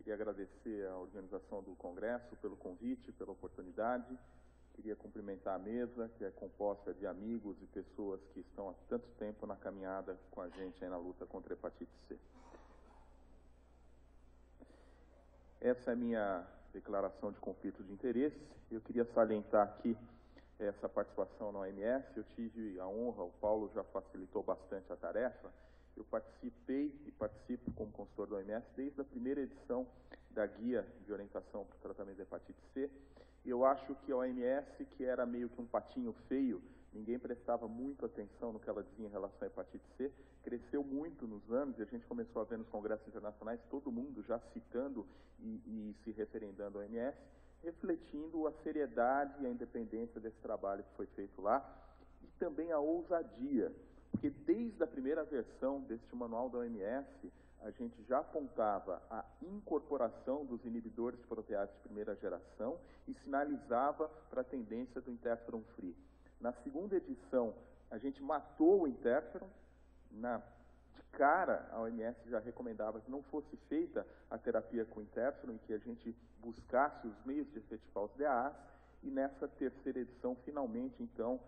queria agradecer a organização do Congresso pelo convite, pela oportunidade. Queria cumprimentar a mesa, que é composta de amigos e pessoas que estão há tanto tempo na caminhada com a gente aí na luta contra a hepatite C. Essa é a minha declaração de conflito de interesse. Eu queria salientar aqui essa participação na OMS. Eu tive a honra, o Paulo já facilitou bastante a tarefa. Eu participei e participo como consultor da OMS desde a primeira edição da Guia de Orientação para o Tratamento da Hepatite C. E eu acho que a OMS, que era meio que um patinho feio, ninguém prestava muito atenção no que ela dizia em relação à hepatite C, cresceu muito nos anos e a gente começou a ver nos congressos internacionais todo mundo já citando e se referendando à OMS, refletindo a seriedade e a independência desse trabalho que foi feito lá e também a ousadia, porque desde a primeira versão deste manual da OMS, a gente já apontava a incorporação dos inibidores de protease de primeira geração e sinalizava para a tendência do interferon free. Na segunda edição, a gente matou o interferon. De cara, a OMS já recomendava que não fosse feita a terapia com interferon e que a gente buscasse os meios de efetivar os DAAs. E nessa terceira edição, finalmente, então,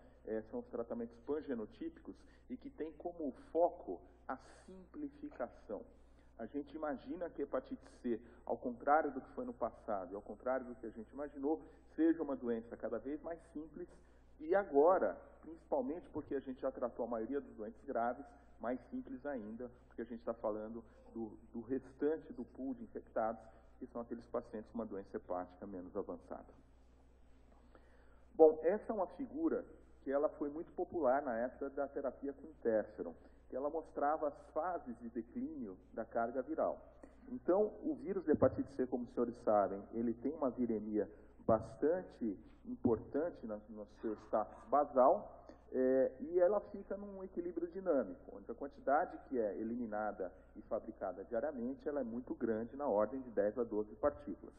são os tratamentos pangenotípicos e que tem como foco a simplificação. A gente imagina que a hepatite C, ao contrário do que foi no passado e ao contrário do que a gente imaginou, seja uma doença cada vez mais simples e agora, principalmente porque a gente já tratou a maioria dos doentes graves, mais simples ainda, porque a gente está falando do restante do pool de infectados, que são aqueles pacientes com uma doença hepática menos avançada. Bom, essa é uma figura que ela foi muito popular na época da terapia com interferon, que ela mostrava as fases de declínio da carga viral. Então, o vírus de hepatite C, como os senhores sabem, ele tem uma viremia bastante importante no seu status basal, e ela fica num equilíbrio dinâmico, onde a quantidade que é eliminada e fabricada diariamente, ela é muito grande, na ordem de 10 a 12 partículas.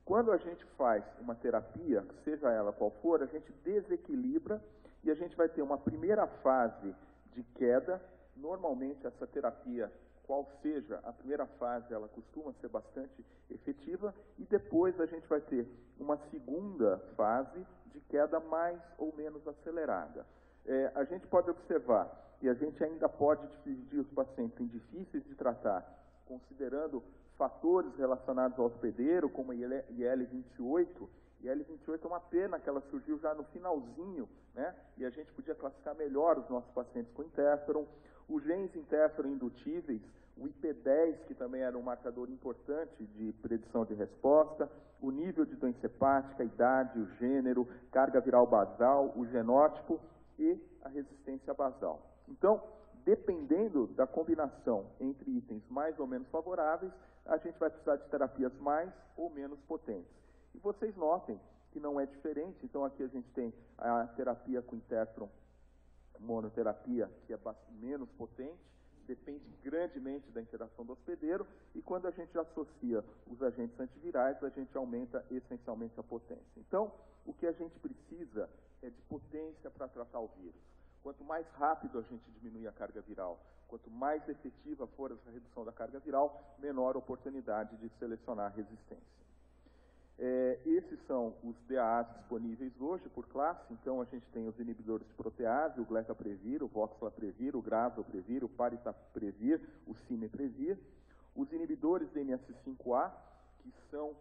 Quando a gente faz uma terapia, seja ela qual for, a gente desequilibra e a gente vai ter uma primeira fase de queda. Normalmente, essa terapia, qual seja a primeira fase, ela costuma ser bastante efetiva e depois a gente vai ter uma segunda fase de queda mais ou menos acelerada. A gente pode observar, e a gente ainda pode dividir os pacientes em difíceis de tratar, considerando fatores relacionados ao hospedeiro, como a IL-28. IL-28 é uma pena que ela surgiu já no finalzinho, né? E a gente podia classificar melhor os nossos pacientes com interferon. Os genes interferon indutíveis, o IP10, que também era um marcador importante de predição de resposta, o nível de doença hepática, a idade, o gênero, carga viral basal, o genótipo e a resistência basal. Então, dependendo da combinação entre itens mais ou menos favoráveis, a gente vai precisar de terapias mais ou menos potentes. E vocês notem que não é diferente. Então, aqui a gente tem a terapia com interferon monoterapia, que é menos potente, depende grandemente da interação do hospedeiro, e quando a gente associa os agentes antivirais, a gente aumenta essencialmente a potência. Então, o que a gente precisa é de potência para tratar o vírus. Quanto mais rápido a gente diminuir a carga viral, quanto mais efetiva for essa redução da carga viral, menor a oportunidade de selecionar resistência. Esses são os DAAs disponíveis hoje por classe. Então, a gente tem os inibidores de protease, o glecaprevir, o voxlaprevir, o grazoprevir, o paritaprevir, o cimeprevir. Os inibidores de NS5A, que são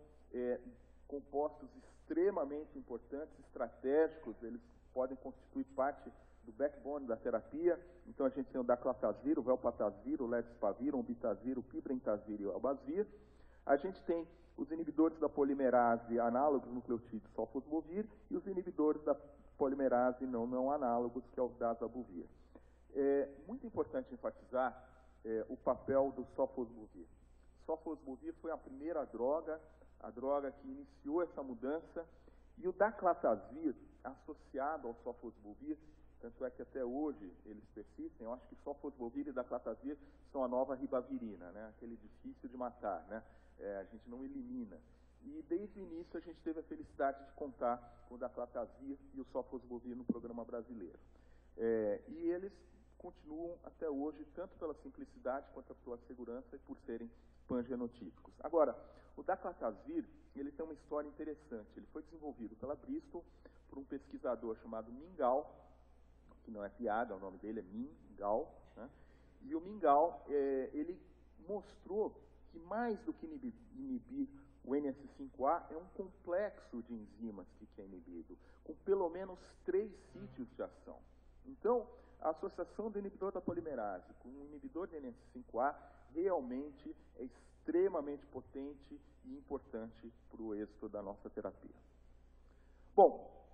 compostos extremamente importantes, estratégicos, eles podem constituir parte do backbone da terapia. Então, a gente tem o daclatazir, o velpatasvir, o ledaspavir, o umbitazir, o pibrentazir e o albazir. A gente tem os inibidores da polimerase análogos nucleotídeos sofosbuvir e os inibidores da polimerase não análogos, que é o dazabuvir. É muito importante enfatizar o papel do sofosbuvir. Sofosbuvir foi a primeira droga, a droga que iniciou essa mudança, e o daclatazir, associado ao sofosbuvir, tanto é que até hoje eles persistem. Eu acho que sofosbuvir e daclatazir são a nova ribavirina, né? Aquele difícil de matar, né? A gente não elimina. E desde o início a gente teve a felicidade de contar com o daclatazir e o sofosbuvir no programa brasileiro. E eles continuam até hoje hoje, tanto pela simplicidade quanto pela segurança e por serem pangenotípicos. Agora, o daclatazir, ele tem uma história interessante. Ele foi desenvolvido pela Bristol por um pesquisador chamado Mingau, que não é piada, o nome dele é Mingau, né? E o Mingau, ele mostrou que mais do que inibir o NS5A, é um complexo de enzimas que é inibido, com pelo menos 3 sítios de ação. Então, a associação do inibidor da polimerase com o inibidor de NS5A realmente é extremamente potente e importante para o êxito da nossa terapia. Bom,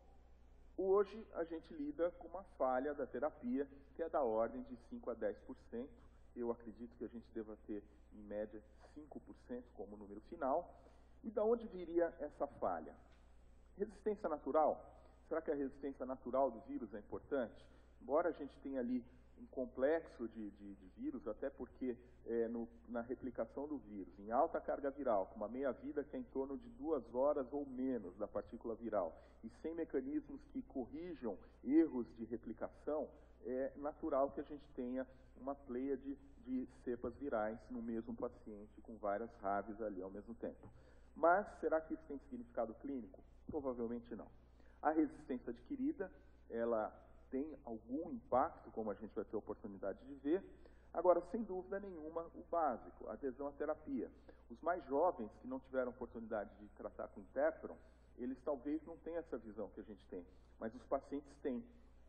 hoje a gente lida com uma falha da terapia que é da ordem de 5 a 10%. Eu acredito que a gente deva ter, em média, 5% como número final. E da onde viria essa falha? Resistência natural? Será que a resistência natural do vírus é importante? Embora a gente tenha ali um complexo de vírus, até porque na replicação do vírus, em alta carga viral, com uma meia-vida que é em torno de 2 horas ou menos da partícula viral, e sem mecanismos que corrijam erros de replicação, é natural que a gente tenha uma pleiade de cepas virais no mesmo paciente, com várias RAVs ali ao mesmo tempo. Mas será que isso tem significado clínico? Provavelmente não. A resistência adquirida, ela tem algum impacto, como a gente vai ter a oportunidade de ver. Agora, sem dúvida nenhuma, o básico, a adesão à terapia. Os mais jovens que não tiveram oportunidade de tratar com interferon, eles talvez não tenham essa visão que a gente tem, mas os pacientes têm.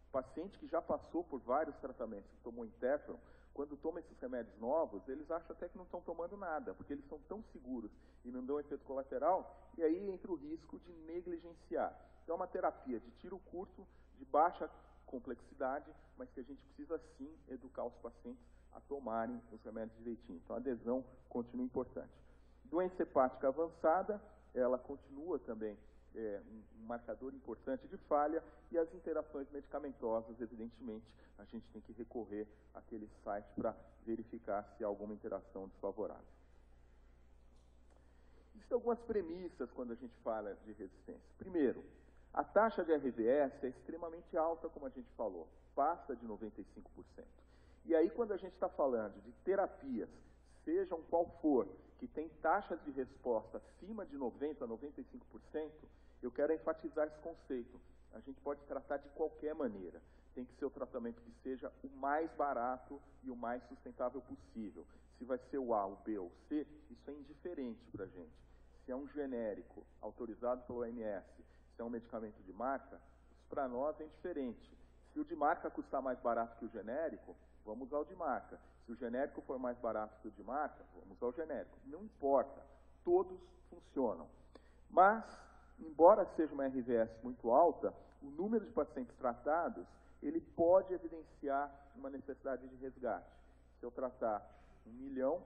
O paciente que já passou por vários tratamentos, que tomou interferon, quando toma esses remédios novos, eles acham até que não estão tomando nada, porque eles são tão seguros e não dão efeito colateral, e aí entra o risco de negligenciar. Então, é uma terapia de tiro curto, de baixa complexidade, mas que a gente precisa sim educar os pacientes a tomarem os remédios direitinho. Então, a adesão continua importante. Doença hepática avançada, ela continua também um marcador importante de falha, e as interações medicamentosas, evidentemente, a gente tem que recorrer àquele site para verificar se há alguma interação desfavorável. Existem algumas premissas quando a gente fala de resistência. Primeiro, a taxa de RVS é extremamente alta, como a gente falou, passa de 95%. E aí, quando a gente está falando de terapias, sejam qual for, que tem taxas de resposta acima de 90% a 95%, eu quero enfatizar esse conceito. A gente pode tratar de qualquer maneira. Tem que ser o tratamento que seja o mais barato e o mais sustentável possível. Se vai ser o A, o B ou o C, isso é indiferente para a gente. Se é um genérico autorizado pelo OMS, se é um medicamento de marca, isso para nós é indiferente. Se o de marca custar mais barato que o genérico, vamos ao de marca. Se o genérico for mais barato que o de marca, vamos ao genérico. Não importa, todos funcionam. Mas, embora seja uma RVS muito alta, o número de pacientes tratados, ele pode evidenciar uma necessidade de resgate. Se eu tratar 1 milhão,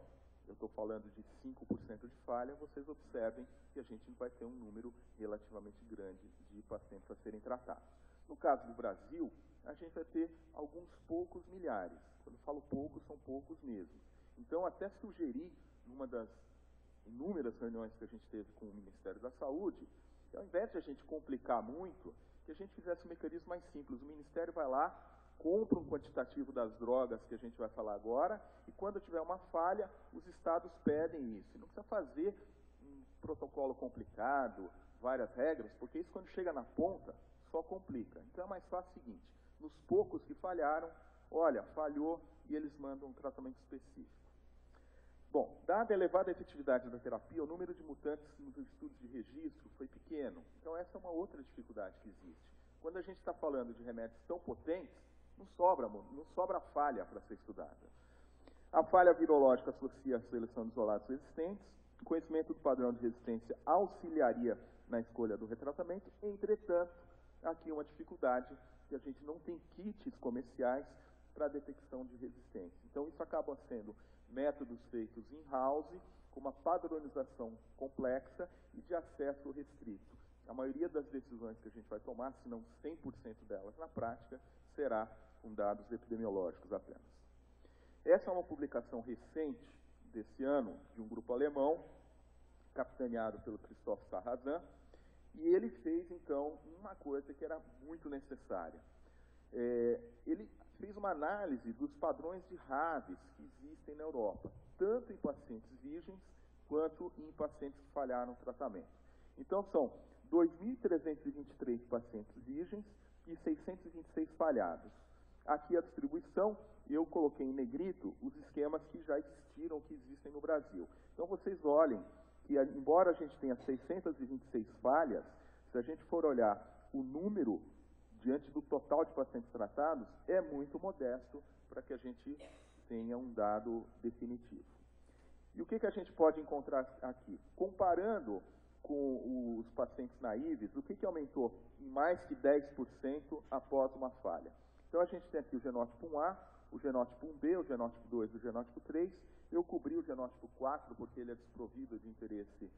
eu estou falando de 5% de falha, vocês observem que a gente vai ter um número relativamente grande de pacientes a serem tratados. No caso do Brasil, a gente vai ter alguns poucos milhares. Quando eu falo poucos, são poucos mesmo. Então, até sugeri, numa das inúmeras reuniões que a gente teve com o Ministério da Saúde, que ao invés de a gente complicar muito, que a gente fizesse um mecanismo mais simples. O Ministério vai lá, compra um quantitativo das drogas que a gente vai falar agora, e quando tiver uma falha, os estados pedem isso. E não precisa fazer um protocolo complicado, várias regras, porque isso, quando chega na ponta, só complica. Então, é mais fácil o seguinte: nos poucos que falharam, olha, falhou, e eles mandam um tratamento específico. Bom, dada a elevada efetividade da terapia, o número de mutantes nos estudos de registro foi pequeno. Então, essa é uma outra dificuldade que existe. Quando a gente está falando de remédios tão potentes, não sobra falha para ser estudada. A falha virológica associa a seleção de isolados resistentes. O conhecimento do padrão de resistência auxiliaria na escolha do retratamento. Entretanto, aqui uma dificuldade, que a gente não tem kits comerciais para a detecção de resistência. Então, isso acaba sendo métodos feitos in-house, com uma padronização complexa e de acesso restrito. A maioria das decisões que a gente vai tomar, se não 100% delas na prática, será com dados epidemiológicos apenas. Essa é uma publicação recente desse ano, de um grupo alemão, capitaneado pelo Christoph Sarrazin, e ele fez, então, uma coisa que era muito necessária. Ele fez uma análise dos padrões de RAVs que existem na Europa, tanto em pacientes virgens quanto em pacientes que falharam no tratamento. Então, são 2.323 pacientes virgens e 626 falhados. Aqui a distribuição, eu coloquei em negrito os esquemas que já existiram, que existem no Brasil. Então, vocês olhem que, embora a gente tenha 626 falhas, se a gente for olhar o número diante do total de pacientes tratados, é muito modesto para que a gente tenha um dado definitivo. E o que a gente pode encontrar aqui? Comparando com os pacientes naíves, o que aumentou em mais que 10% após uma falha? Então, a gente tem aqui o genótipo 1A, o genótipo 1B, o genótipo 2 e o genótipo 3. Eu cobri o genótipo 4 porque ele é desprovido de interesse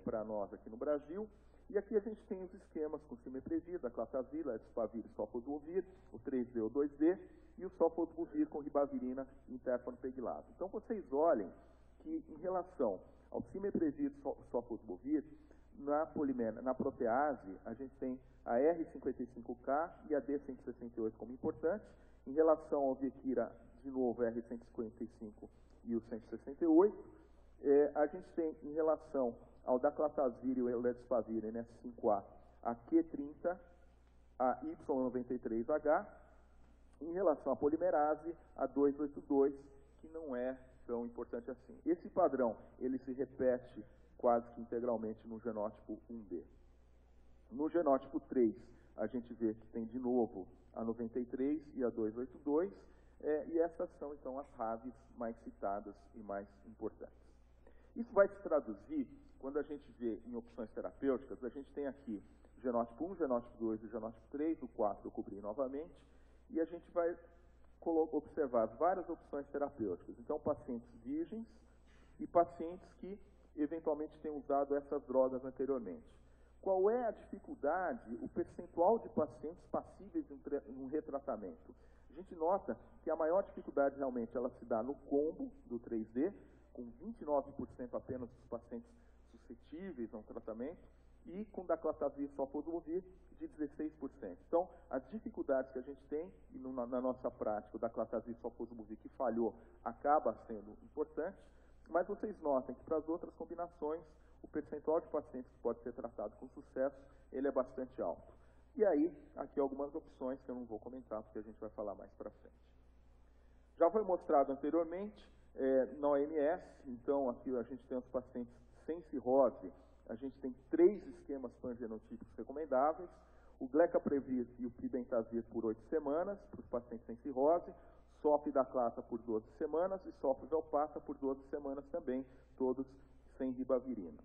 para nós aqui no Brasil. E aqui a gente tem os esquemas com cimetrezida, aclatazila, etispavir e sofosbuvir, o 3D ou 2D, e o sofosbuvir com ribavirina e interferon pegilado. Então, vocês olhem que, em relação ao cimetrezida e sofosbuvir, na protease, a gente tem a R55K e a D168 como importantes. Em relação ao Viequira, de novo, a R155 e o 168. A gente tem, em relação ao daclatazir e o ledespavir, NS5A, a Q30, a Y93H. Em relação à polimerase, a 282, que não é tão importante assim. Esse padrão, ele se repete quase que integralmente no genótipo 1B. No genótipo 3, a gente vê que tem de novo a 93 e a 282, e essas são, então, as RAVs mais citadas e mais importantes. Isso vai se traduzir, quando a gente vê em opções terapêuticas, a gente tem aqui o genótipo 1, o genótipo 2 e o genótipo 3, o 4 eu cobri novamente, e a gente vai observar várias opções terapêuticas. Então, pacientes virgens e pacientes que eventualmente tenham usado essas drogas anteriormente. Qual é a dificuldade, o percentual de pacientes passíveis de um retratamento? A gente nota que a maior dificuldade realmente ela se dá no combo do 3D, com 29% apenas dos pacientes suscetíveis a um tratamento, e com daclatazir e sofosbuvir de 16%. Então, as dificuldades que a gente tem, e na nossa prática, o daclatazir e sofosbuvir que falhou, acaba sendo importante, mas vocês notem que para as outras combinações, o percentual de pacientes que pode ser tratado com sucesso, ele é bastante alto. E aí, aqui algumas opções que eu não vou comentar, porque a gente vai falar mais para frente. Já foi mostrado anteriormente, na OMS, então aqui a gente tem os pacientes sem cirrose, a gente tem 3 esquemas pangenotípicos recomendáveis, o glecaprevir e o pibentazir por 8 semanas, para os pacientes sem cirrose, sofidaclata por 12 semanas e sofosvelpata por 12 semanas também, todos sem ribavirina.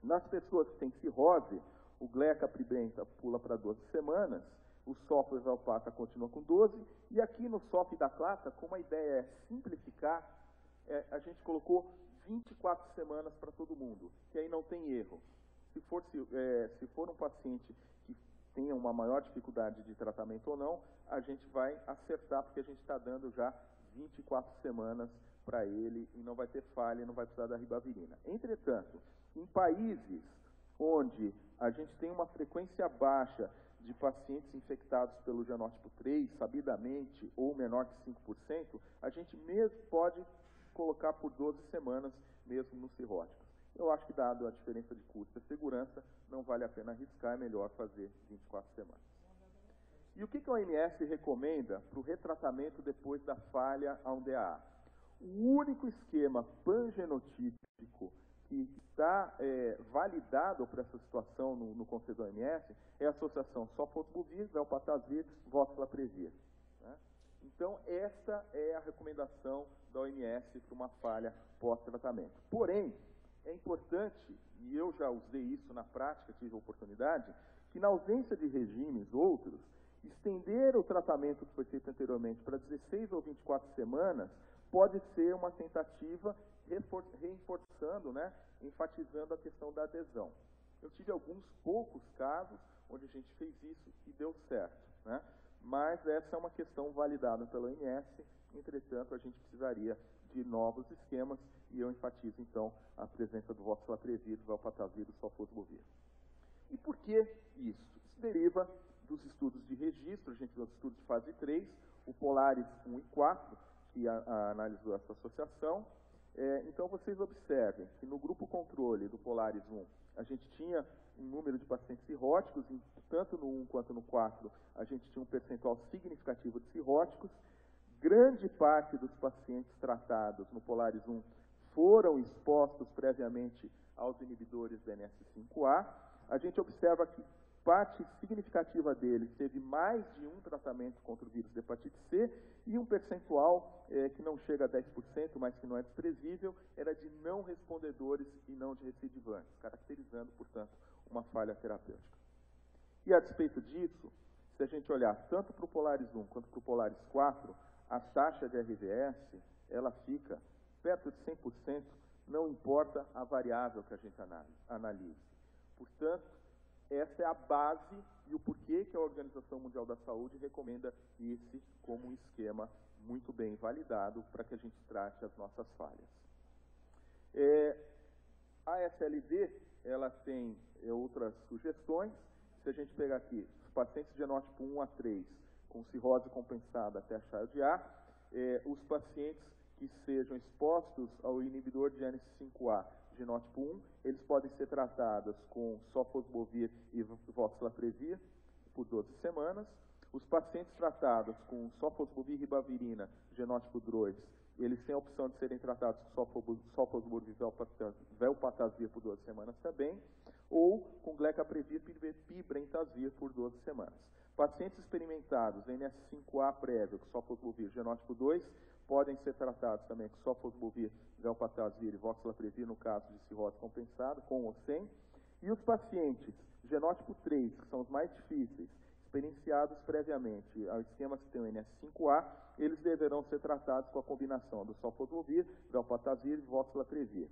Nas pessoas que têm cirrose, o glecapribenta pula para 12 semanas, o sofosvelpata continua com 12, e aqui no sofidaclata, como a ideia é simplificar, a gente colocou 24 semanas para todo mundo, que aí não tem erro. Se for um paciente que tenha uma maior dificuldade de tratamento ou não, a gente vai acertar, porque a gente está dando já 24 semanas para ele e não vai ter falha e não vai precisar da ribavirina. Entretanto, em países onde a gente tem uma frequência baixa de pacientes infectados pelo genótipo 3, sabidamente, ou menor que 5%, a gente mesmo pode colocar por 12 semanas, mesmo nos cirróticos. Eu acho que, dado a diferença de custo e segurança, não vale a pena arriscar, é melhor fazer 24 semanas. E o que a OMS recomenda para o retratamento depois da falha a um DAA? O único esquema pangenotípico que está validado para essa situação no Conselho da OMS é a associação sofosbuvir, velpatazir, voxlaprevir. Né? Então, essa é a recomendação da OMS para uma falha pós-tratamento. Porém, é importante, e eu já usei isso na prática, tive a oportunidade, que na ausência de regimes outros, estender o tratamento que foi feito anteriormente para 16 ou 24 semanas pode ser uma tentativa reforçando, né, enfatizando a questão da adesão. Eu tive alguns poucos casos onde a gente fez isso e deu certo, né? Mas essa é uma questão validada pela OMS, entretanto, a gente precisaria de novos esquemas, e eu enfatizo, então, a presença do voxlaprevir, do velpatazir e do sofosbuvir. E por que isso? Isso deriva dos estudos de registro, a gente vê os estudos de fase 3, o Polaris 1 e 4, que analisou essa associação. Então, vocês observem que no grupo controle do Polaris 1, a gente tinha um número de pacientes cirróticos, e tanto no 1 quanto no 4, a gente tinha um percentual significativo de cirróticos. Grande parte dos pacientes tratados no Polaris 1 foram expostos previamente aos inibidores do NS5A. A gente observa que parte significativa deles teve mais de um tratamento contra o vírus da hepatite C, e um percentual que não chega a 10%, mas que não é desprezível, era de não respondedores e não de recidivantes, caracterizando, portanto, uma falha terapêutica. E a despeito disso, se a gente olhar tanto para o Polaris 1 quanto para o Polaris 4, a taxa de RVS, ela fica perto de 100%, não importa a variável que a gente analise. Portanto, essa é a base e o porquê que a Organização Mundial da Saúde recomenda esse como um esquema muito bem validado para que a gente trate as nossas falhas. A SLD, ela tem outras sugestões. Se a gente pegar aqui, os pacientes de genótipo 1 a 3, com cirrose compensada até Child A, os pacientes que sejam expostos ao inibidor de NS5A genótipo 1, eles podem ser tratados com sofosbuvir e voxeloprevir por 12 semanas. Os pacientes tratados com sofosbuvir e ribavirina genótipo 2, eles têm a opção de serem tratados com sofosbuvir e velpatazir por 12 semanas também, ou com glecaprevir e pibrentazir por 12 semanas. Pacientes experimentados em NS5A prévio com sofosbuvir genótipo 2 podem ser tratados também com sofosbuvir, velpatazir e voxeloprevir no caso de cirrose compensada, com ou sem. E os pacientes genótipo 3, que são os mais difíceis, experienciados previamente ao esquema que tem o NS5A, eles deverão ser tratados com a combinação do sofosbuvir, velpatazir e voxeloprevir.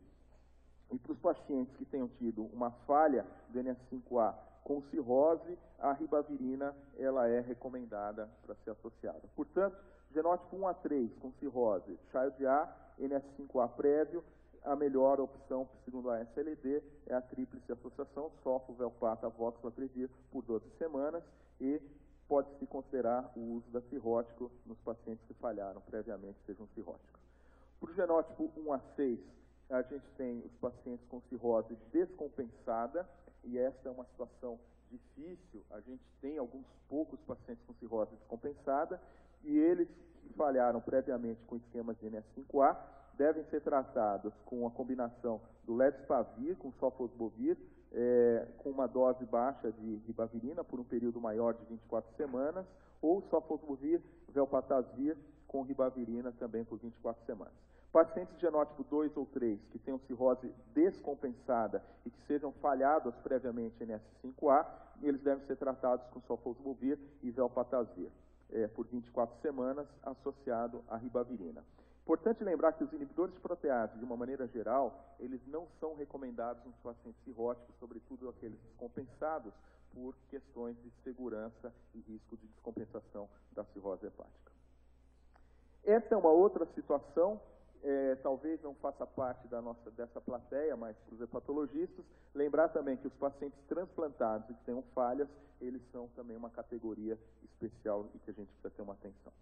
E para os pacientes que tenham tido uma falha do NS5A com cirrose, a ribavirina ela é recomendada para ser associada. Portanto, genótipo 1 a 3 com cirrose, Child A, NS5A prévio, a melhor opção, segundo a SLD, é a tríplice associação, sofo, velpata, voxeloprevir por 12 semanas, e pode-se considerar o uso da cirrótico nos pacientes que falharam previamente, sejam cirróticos. Para o genótipo 1 a 6, a gente tem os pacientes com cirrose descompensada, e esta é uma situação difícil. A gente tem alguns poucos pacientes com cirrose descompensada, e eles que falharam previamente com esquemas de NS5A devem ser tratados com a combinação do ledaspavir com sofosbuvir, com uma dose baixa de ribavirina por um período maior de 24 semanas, ou sofosbuvir, velpatazir com ribavirina também por 24 semanas. Pacientes de genótipo 2 ou 3 que tenham cirrose descompensada e que sejam falhados previamente em NS5A, eles devem ser tratados com sofosbuvir e velpatazir por 24 semanas, associado à ribavirina. Importante lembrar que os inibidores de protease, de uma maneira geral, eles não são recomendados nos pacientes cirróticos, sobretudo aqueles descompensados, por questões de segurança e risco de descompensação da cirrose hepática. Essa é uma outra situação, talvez não faça parte dessa plateia, mas para os hepatologistas, lembrar também que os pacientes transplantados e que tenham falhas, eles são também uma categoria especial e que a gente precisa ter uma atenção.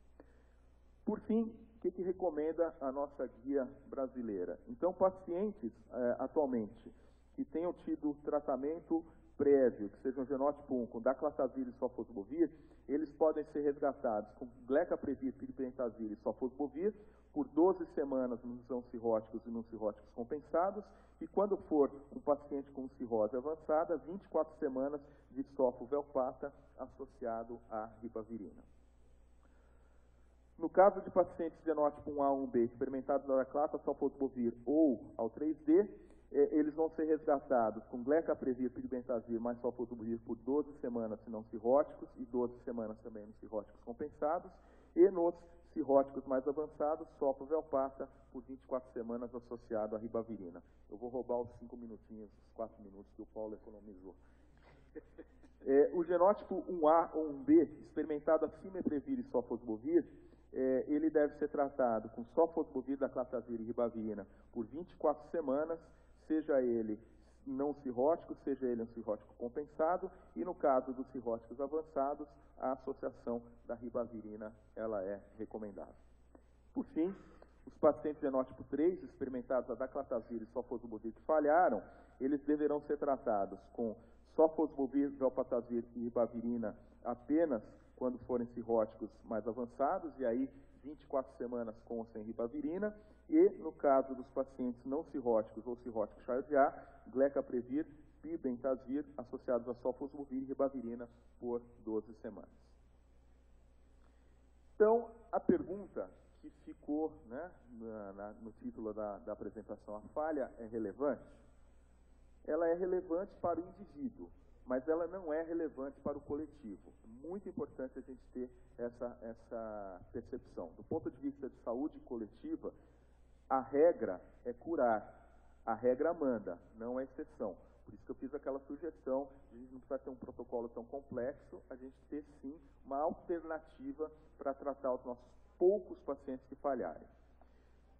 Por fim, o que recomenda a nossa guia brasileira? Então, pacientes atualmente que tenham tido tratamento prévio, que sejam genótipo 1, com daclatazir e sofosbuvir, eles podem ser resgatados com glecaprevir, pibrentazir e sofosbuvir por 12 semanas nos não cirróticos e nos cirróticos compensados, e quando for um paciente com cirrose avançada, 24 semanas de sofo-velpata associado à ribavirina. No caso de pacientes de genótipo 1A, 1B, experimentados na daclata, sofosbuvir ou ao 3D, eles vão ser resgatados com glecaprevir, pirbentazir mais sofosbuvir por 12 semanas se não cirróticos e 12 semanas também nos cirróticos compensados, e nos cirróticos mais avançados, sofo-velpata por 24 semanas associado à ribavirina. Eu vou roubar os 5 minutinhos, os 4 minutos que o Paulo economizou. O genótipo 1A ou 1B, experimentado a simeprevir e sofosbuvir, ele deve ser tratado com sofosbuvir, daclatazir e ribavirina por 24 semanas, seja ele não cirróticos, seja ele um cirrótico compensado, e no caso dos cirróticos avançados, a associação da ribavirina ela é recomendável. Por fim, os pacientes genótipo 3, experimentados a daclatazir e sofosbuvir que falharam, eles deverão ser tratados com sofosbuvir, velpatazir e ribavirina apenas quando forem cirróticos mais avançados, e aí 24 semanas com ou sem ribavirina, e no caso dos pacientes não cirróticos ou cirróticos child A, glecaprevir, pibentazir associados a sofosbuvir e ribavirina por 12 semanas. Então, a pergunta que ficou, né, no título da apresentação, a falha é relevante? Ela é relevante para o indivíduo, mas ela não é relevante para o coletivo. Muito importante a gente ter essa percepção. Do ponto de vista de saúde coletiva, a regra é curar. A regra manda, não é exceção. Por isso que eu fiz aquela sugestão, a gente não precisa ter um protocolo tão complexo, a gente ter, sim, uma alternativa para tratar os nossos poucos pacientes que falharem.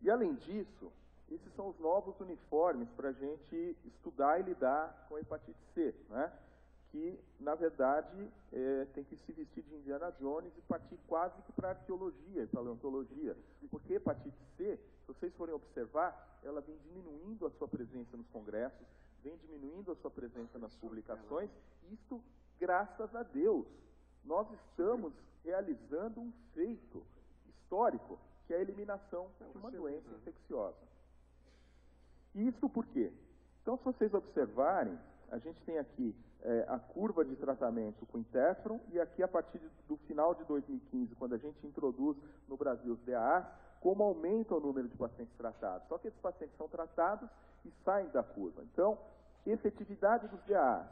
E, além disso, esses são os novos uniformes para a gente estudar e lidar com a hepatite C, né? Que, na verdade, tem que se vestir de Indiana Jones e partir quase que para a arqueologia e paleontologia. Porque a hepatite C, se vocês forem observar, ela vem diminuindo a sua presença nos congressos, vem diminuindo a sua presença nas publicações, isto graças a Deus. Nós estamos realizando um feito histórico, que é a eliminação de uma doença infecciosa. E isso por quê? Então, se vocês observarem, a gente tem aqui a curva de tratamento com interferon, e aqui, a partir do final de 2015, quando a gente introduz no Brasil os DAAs, como aumenta o número de pacientes tratados. Só que esses pacientes são tratados e saem da curva. Então, efetividade dos DAAs,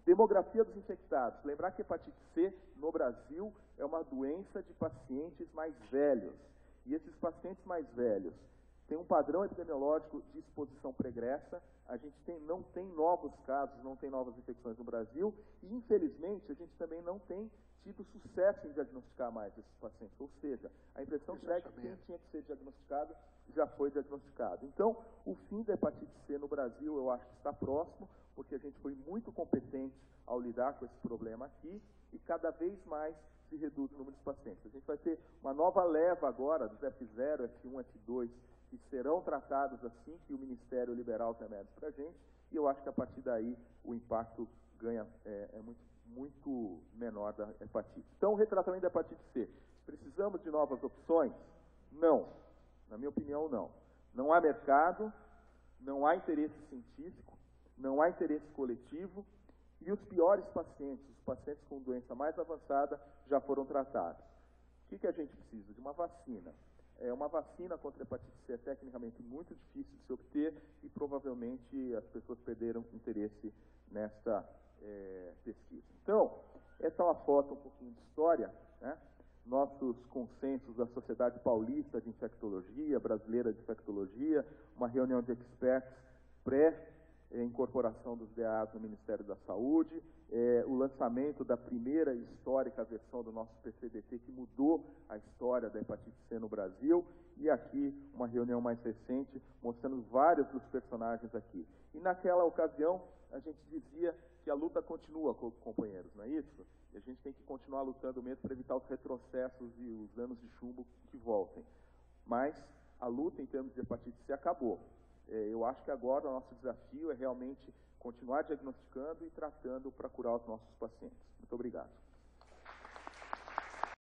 demografia dos infectados. Lembrar que a hepatite C, no Brasil, é uma doença de pacientes mais velhos. E esses pacientes mais velhos têm um padrão epidemiológico de exposição pregressa. A gente não tem novos casos, não tem novas infecções no Brasil. E, infelizmente, a gente também não tem tido sucesso em diagnosticar mais esses pacientes. Ou seja, a impressão é que quem tinha que ser diagnosticado já foi diagnosticado. Então, o fim da hepatite C no Brasil, eu acho que está próximo, porque a gente foi muito competente ao lidar com esse problema aqui, e cada vez mais se reduz o número de pacientes. A gente vai ter uma nova leva agora dos F0, F1, F2, que serão tratados assim que o Ministério liberar os remédios para a gente, e eu acho que a partir daí o impacto ganha, é muito menor da hepatite. Então, o retratamento da hepatite C. Precisamos de novas opções? Não. Na minha opinião, não. Não há mercado, não há interesse científico, não há interesse coletivo, e os piores pacientes, os pacientes com doença mais avançada, já foram tratados. O que a gente precisa? De uma vacina. Uma vacina contra a hepatite C é tecnicamente muito difícil de se obter, e provavelmente as pessoas perderam interesse nesta pesquisa. Então, essa é uma foto um pouquinho de história, né? Nossos consensos da Sociedade Paulista de Infectologia, Brasileira de Infectologia, uma reunião de experts pré-incorporação dos DAAs no Ministério da Saúde, o lançamento da primeira histórica versão do nosso PCDT, que mudou a história da hepatite C no Brasil, e aqui uma reunião mais recente, mostrando vários dos personagens aqui. E naquela ocasião, a gente dizia que a luta continua, companheiros, não é isso? E a gente tem que continuar lutando mesmo para evitar os retrocessos e os anos de chumbo que voltem. Mas a luta em termos de hepatite C acabou. Eu acho que agora o nosso desafio é realmente continuar diagnosticando e tratando para curar os nossos pacientes. Muito obrigado.